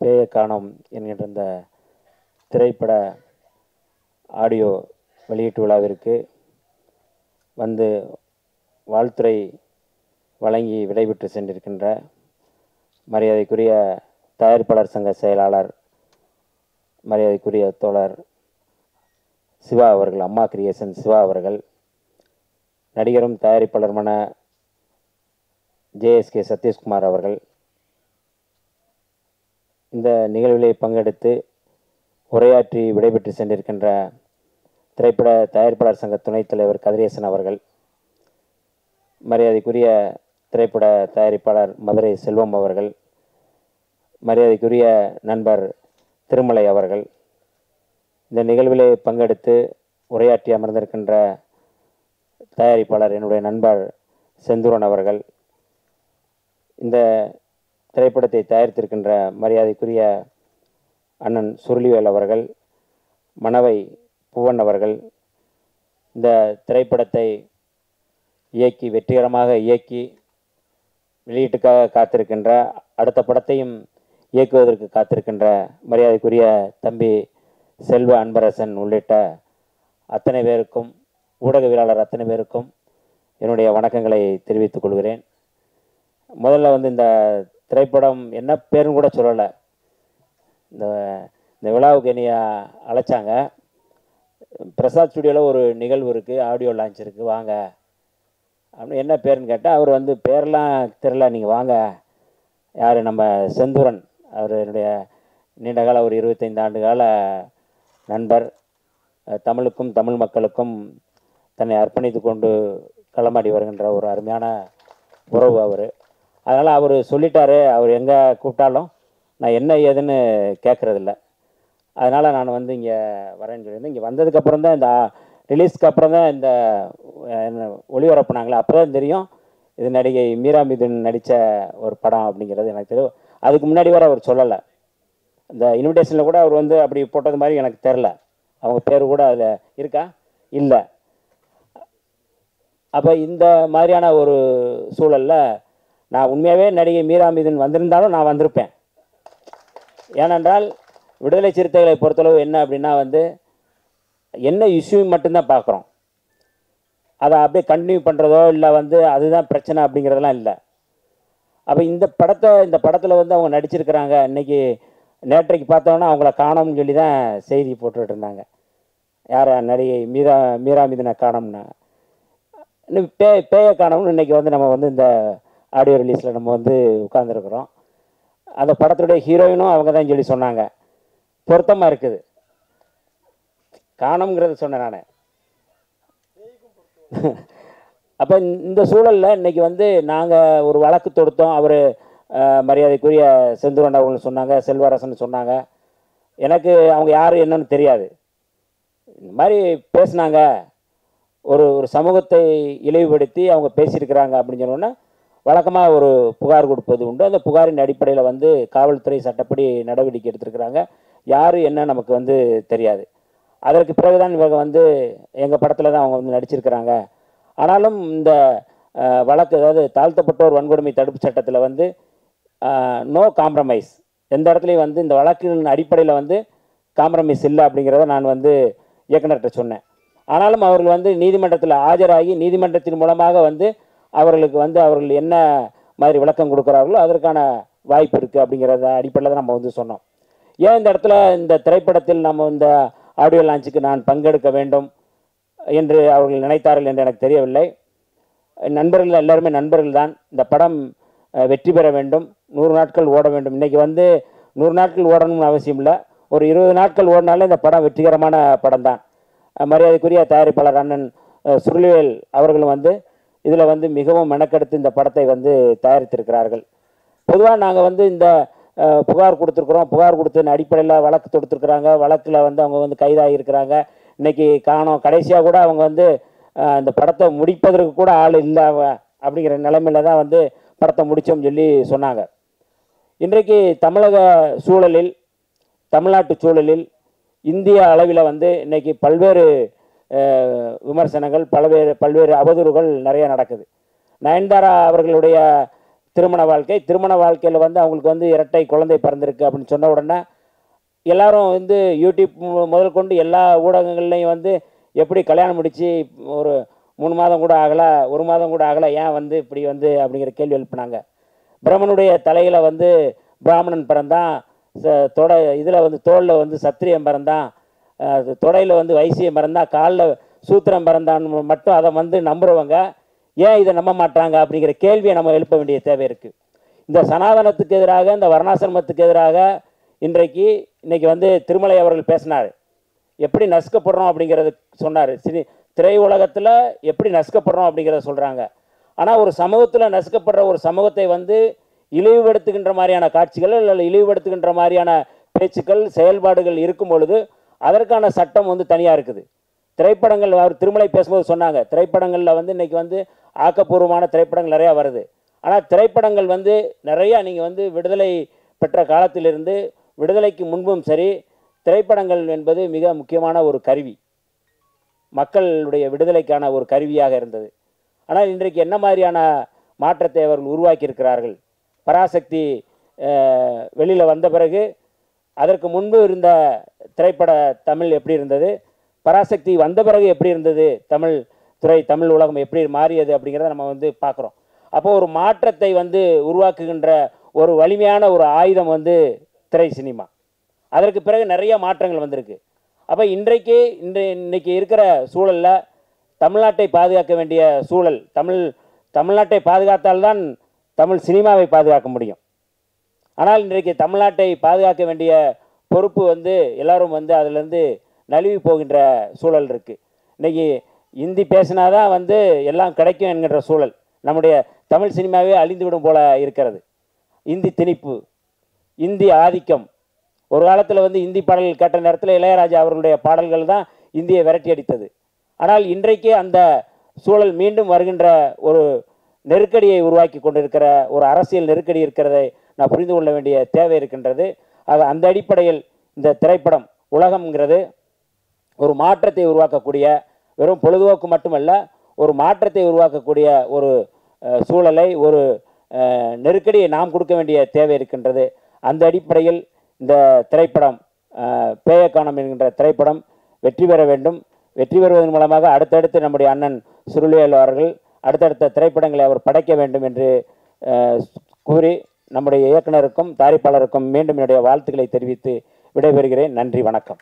பேயை காணோம் என்கின்ற இந்த திரைப்பட ஆடியோ வெளியீட்டு விழாவிற்கு வந்து வாழ்த்துரை வழங்கி விடைபெற்று சென்றிருக்கின்ற மரியாதைக்குரிய தயாரிப்பாளர் சங்க செயலாளர் மரியாதைக்குரிய தோழர் சிவா அவர்கள், அம்மா கிரியேஷன் சிவா அவர்கள், நடிகரும் தயாரிப்பாளருமான ஜேஎஸ்கே சதீஷ்குமார் அவர்கள், இந்த நிகழ்விலே பங்கெடுத்து உரையாற்றி விடைபெற்று சென்றிருக்கின்ற திரைப்பட தயாரிப்பாளர் சங்க துணைத் தலைவர் கதிரேசன் அவர்கள், மரியாதைக்குரிய திரைப்பட தயாரிப்பாளர் மதுரை செல்வம் அவர்கள், மரியாதைக்குரிய நண்பர் திருமலை அவர்கள், இந்த நிகழ்விலே பங்கெடுத்து உரையாற்றி அமர்ந்திருக்கின்ற தயாரிப்பாளர் என்னுடைய நண்பர் செந்தூரன் அவர்கள், இந்த திரைப்படத்தை தயாரித்திருக்கின்ற மரியாதைக்குரிய அண்ணன் சுருளிவேல் அவர்கள், மணவை புவன் அவர்கள், இந்த திரைப்படத்தை இயக்கி வெற்றிகரமாக இயக்கி வெளியீட்டுக்காக காத்திருக்கின்ற, அடுத்த படத்தையும் இயக்குவதற்கு காத்திருக்கின்ற மரியாதைக்குரிய தம்பி செல்வ அன்பரசன் உள்ளிட்ட அத்தனை பேருக்கும், ஊடகவியலாளர் அத்தனை பேருக்கும் என்னுடைய வணக்கங்களை தெரிவித்துக் கொள்கிறேன். முதல்ல இந்த திரைப்படம் என்ன பேருன்னு கூட சொல்லலை. இந்த விழாவுக்கு என்னைய அழைச்சாங்க. பிரசாத் ஸ்டுடியோவில் ஒரு நிகழ்வு இருக்குது, ஆடியோ லான்ச் இருக்குது, வாங்க அப்படின்னு. என்ன பேருன்னு கேட்டால் அவர் பேரெலாம் தெரில, நீங்கள் வாங்க. யார்? நம்ம செந்தூரன். அவர் என்னுடைய நீண்டகால ஒரு 25 ஆண்டு கால நண்பர். தமிழுக்கும் தமிழ் மக்களுக்கும் தன்னை அர்ப்பணித்து கொண்டு களமாடி வருகின்ற ஒரு அருமையான உறவு அவர். அதனால் அவர் சொல்லிட்டாரு, அவர் எங்கே கூப்பிட்டாலும் நான் என்ன ஏதுன்னு கேட்குறதில்ல. அதனால் நான் இங்கே வரேன்னு சொல்லியிருந்தேன். இங்கே வந்ததுக்கப்புறம் தான், இந்த ரிலீஸ்க்கு அப்புறம் தான் இந்த ஒளிபரப்புனாங்களே, அப்போ தான் தெரியும் இது நடிகை மீரா மிதுன் நடித்த ஒரு படம் அப்படிங்கிறது எனக்கு தெரியும். அதுக்கு முன்னாடி வரை அவர் சொல்லலை. இந்த இன்விடேஷனில் கூட அவர் அப்படி போட்டது மாதிரி எனக்கு தெரில. அவங்க பேர் கூட அதில் இருக்கா? இல்லை. அப்போ இந்த மாதிரியான ஒரு சூழலில் நான் உண்மையாகவே நடிகை மீரா மிதுன் வந்திருந்தாலும் நான் வந்திருப்பேன். ஏனென்றால் விடுதலை சிறுத்தைகளை பொறுத்தளவு என்ன அப்படின்னா என்ன இஷ்யூ மட்டும்தான் பார்க்குறோம். அதை அப்படியே கண்டினியூ பண்ணுறதோ இல்லை அதுதான் பிரச்சனை அப்படிங்கிறதெல்லாம் இல்லை. அப்போ இந்த படத்தில் அவங்க நடிச்சிருக்கிறாங்க. இன்றைக்கி நேற்றைக்கு பார்த்தோன்னா அவங்கள காணோம்னு சொல்லி தான் செய்தி போட்டுக்கிட்டு இருந்தாங்க. யார்? நடிகை மீரா மிதுனை காணோம்னா. இன்னும் பேயை காணோம்னு இன்றைக்கி நம்ம இந்த ஆடியோ ரிலீஸில் நம்ம உட்காந்துருக்குறோம். அந்த படத்துடைய ஹீரோயினும் அவங்க தான் சொல்லி சொன்னாங்க. பொருத்தமாக இருக்குது. காணோம்ங்கிறது சொன்னேன் நான். அப்போ இந்த சூழலில் இன்றைக்கி நாங்கள் ஒரு வழக்கு தொடுத்தோம். அவர் மரியாதைக்குரிய செந்தூரன் அவர்கள் சொன்னாங்க, செல்வரசன் சொன்னாங்க. எனக்கு அவங்க யார் என்னன்னு தெரியாது. இந்த மாதிரி பேசினாங்க, ஒரு சமூகத்தை இழிவுபடுத்தி அவங்க பேசியிருக்கிறாங்க அப்படின்னு சொன்னோன்னா வழக்கமாக ஒரு புகார் கொடுப்பது உண்டு. அந்த புகாரின் அடிப்படையில் காவல்துறை சட்டப்படி நடவடிக்கை எடுத்திருக்கிறாங்க. யார் என்ன நமக்கு தெரியாது. அதற்கு பிறகுதான் இவங்க எங்கள் படத்தில் தான் அவங்க நடிச்சிருக்கிறாங்க. ஆனாலும் இந்த வழக்கு, அதாவது தாழ்த்தப்பட்டோர் வன்கொடுமை தடுப்பு சட்டத்தில் நோ காம்ப்ரமைஸ், எந்த இடத்துலையும் இந்த வழக்கின் அடிப்படையில் காம்ப்ரமைஸ் இல்லை அப்படிங்கிறத நான் இயக்குனர்கிட்ட சொன்னேன். ஆனாலும் அவர்கள் நீதிமன்றத்தில் ஆஜராகி நீதிமன்றத்தின் மூலமாக அவர்களுக்கு அவர்கள் என்ன மாதிரி விளக்கம் கொடுக்குறார்களோ அதற்கான வாய்ப்பு இருக்குது அப்படிங்கிறத அடிப்படையில் தான் நம்ம சொன்னோம். ஏன் இந்த இடத்துல இந்த திரைப்படத்தில் நம்ம இந்த ஆடியோ லான்ச்சுக்கு நான் பங்கெடுக்க வேண்டும் என்று அவர்கள் நினைத்தார்கள் என்று எனக்கு தெரியவில்லை. நண்பர்கள் எல்லாருமே நண்பர்கள் தான். இந்த படம் வெற்றி பெற வேண்டும், 100 நாட்கள் ஓட வேண்டும். இன்றைக்கி 100 நாட்கள் ஓடணும்னு அவசியம் இல்லை, ஒரு 20 நாட்கள் ஓடினாலே இந்த படம் வெற்றிகரமான படம் தான். மரியாதைக்குரிய தயாரிப்பாளர் அண்ணன் சுருளிவேல் அவர்களும் இதில் மிகவும் மெனக்கெடுத்து இந்த படத்தை தயாரித்திருக்கிறார்கள். பொதுவாக நாங்கள் இந்த புகார் கொடுத்துருக்குறோம். புகார் கொடுத்ததன் அடிப்படையில் வழக்கு தொடுத்துருக்குறாங்க. வழக்கில் அவங்க கைதாகியிருக்கிறாங்க. இன்றைக்கி காணோம். கடைசியாக கூட அவங்க இந்த படத்தை முடிப்பதற்கு கூட ஆள் இல்லை அப்படிங்கிற நிலைமையில் தான் படத்தை முடித்தோம்னு சொல்லி சொன்னாங்க. இன்றைக்கு தமிழக சூழலில், தமிழ்நாட்டு சூழலில், இந்திய அளவில் இன்றைக்கி பல்வேறு விமர்சனங்கள், பல்வேறு அவதூறுகள் நிறைய நடக்குது. நயன்தாரா அவர்களுடைய திருமண வாழ்க்கையில் வந்து அவங்களுக்கு வந்து இரட்டை குழந்தை பிறந்திருக்கு அப்படின்னு சொன்ன உடனே எல்லாரும் வந்து யூடியூப் முதல் கொண்டு எல்லா ஊடகங்கள்லையும் வந்து எப்படி கல்யாணம் முடித்து ஒரு 3 மாதம் கூட ஆகலை, 1 மாதம் கூட ஆகலை, ஏன் வந்து இப்படி வந்து அப்படிங்கிற கேள்வி எழுப்பினாங்க. பிரம்மனுடைய தலையில் வந்து பிராமணன் பிறந்தான், இதில் வந்து தோளில் வந்து சத்திரியன் பிறந்தான், தொடையில் வந்து வைசியம் பிறந்தான், காலில் சூத்திரம் பிறந்தான்னு மட்டும் அதை வந்து நம்புறவங்க ஏன் இதை நம்ப மாட்டாங்க அப்படிங்கிற கேள்வியை நம்ம எழுப்ப வேண்டிய தேவை இருக்குது. இந்த சனாதனத்துக்கு எதிராக, இந்த வர்ணாசிரமத்துக்கு எதிராக இன்னைக்கு வந்து திருமலை அவர்கள் பேசினார். எப்படி நசுக்கப்படுறோம் அப்படிங்கிறது சொன்னார். திரை உலகத்தில் எப்படி நசுக்கப்படுறோம் அப்படிங்கிறத சொல்கிறாங்க. ஆனால் ஒரு சமூகத்தில் நசுக்கப்படுற ஒரு சமூகத்தை வந்து இழிவுபடுத்துகின்ற மாதிரியான காட்சிகள் இல்லை இழிவுபடுத்துகின்ற மாதிரியான பேச்சுக்கள் செயல்பாடுகள் இருக்கும் பொழுது அதற்கான சட்டம் வந்து தனியாக இருக்குது. திரைப்படங்கள் அவர் திருமலை பேசும்போது சொன்னாங்க, திரைப்படங்களில் வந்து இன்றைக்கி வந்து ஆக்கப்பூர்வமான திரைப்படங்கள் நிறையா வருது. ஆனால் திரைப்படங்கள் வந்து நிறையா நீங்கள் வந்து விடுதலை பெற்ற காலத்திலிருந்து விடுதலைக்கு முன்பும் சரி, திரைப்படங்கள் என்பது மிக முக்கியமான ஒரு கருவி, மக்களுடைய விடுதலைக்கான ஒரு கருவியாக இருந்தது. ஆனால் இன்றைக்கு என்ன மாதிரியான மாற்றத்தை அவர்கள் உருவாக்கியிருக்கிறார்கள்? பராசக்தி வெளியில் வந்த பிறகு அதற்கு முன்பு இருந்த திரைப்பட தமிழ் எப்படி இருந்தது, பராசக்தி வந்த பிறகு எப்படி இருந்தது, தமிழ் உலகம் எப்படி மாறியது அப்படிங்கிறத நம்ம வந்து பார்க்குறோம். அப்போது ஒரு மாற்றத்தை வந்து உருவாக்குகின்ற ஒரு வலிமையான ஒரு ஆயுதம் வந்து திரை சினிமா. அதற்கு பிறகு நிறைய மாற்றங்கள் வந்திருக்கு. அப்போ இன்னைக்கு இருக்கிற சூழலில் தமிழ்நாட்டை பாதுகாக்க வேண்டிய சூழல், தமிழ்நாட்டை பாதுகாத்தால்தான் தமிழ் சினிமாவை பாதுகாக்க முடியும். ஆனால் இன்றைக்கு தமிழ்நாட்டை பாதுகாக்க வேண்டிய பொறுப்பு வந்து எல்லாரும் வந்து அதிலிருந்து நழுவி போகின்ற சூழல் இருக்குது. இன்றைக்கி இந்தி பேசினாதான் வந்து எல்லாம் கிடைக்கும் என்கின்ற சூழல், நம்முடைய தமிழ் சினிமாவே அழிந்துவிடும் போல இருக்கிறது. இந்தி திணிப்பு, இந்தி ஆதிக்கம். ஒரு காலத்தில் வந்து இந்தி பாடல்கள் கேட்ட நேரத்தில் இளையராஜா அவர்களுடைய பாடல்கள் தான் இந்தியை விரட்டி அடித்தது. ஆனால் இன்றைக்கு அந்த சூழல் மீண்டும் வருகின்ற ஒரு நெருக்கடியை உருவாக்கி கொண்டிருக்கிற ஒரு அரசியல் நெருக்கடி இருக்கிறதை நான் புரிந்து கொள்ள வேண்டிய தேவை இருக்கின்றது. ஆக அந்த அடிப்படையில் இந்த திரைப்படம் உலகம்ங்கிறது ஒரு மாற்றத்தை உருவாக்கக்கூடிய, வெறும் பொழுதுபோக்கு மட்டுமல்ல, ஒரு மாற்றத்தை உருவாக்கக்கூடிய ஒரு சூழலை, ஒரு நெருக்கடியை நாம் கொடுக்க வேண்டிய தேவை இருக்கின்றது. அந்த அடிப்படையில் இந்த திரைப்படம் பேயக்கானம் என்கின்ற திரைப்படம் வெற்றி பெற வேண்டும். வெற்றி பெறுவதன் மூலமாக அடுத்தடுத்து நம்முடைய அண்ணன் சுருளிவேல் அவர்கள் அடுத்தடுத்த திரைப்படங்களை அவர் படைக்க வேண்டும் என்று கூறி நம்முடைய இயக்குனருக்கும் தயாரிப்பாளருக்கும் மீண்டும் என்னுடைய வாழ்த்துக்களை தெரிவித்து விடைபெறுகிறேன். நன்றி, வணக்கம்.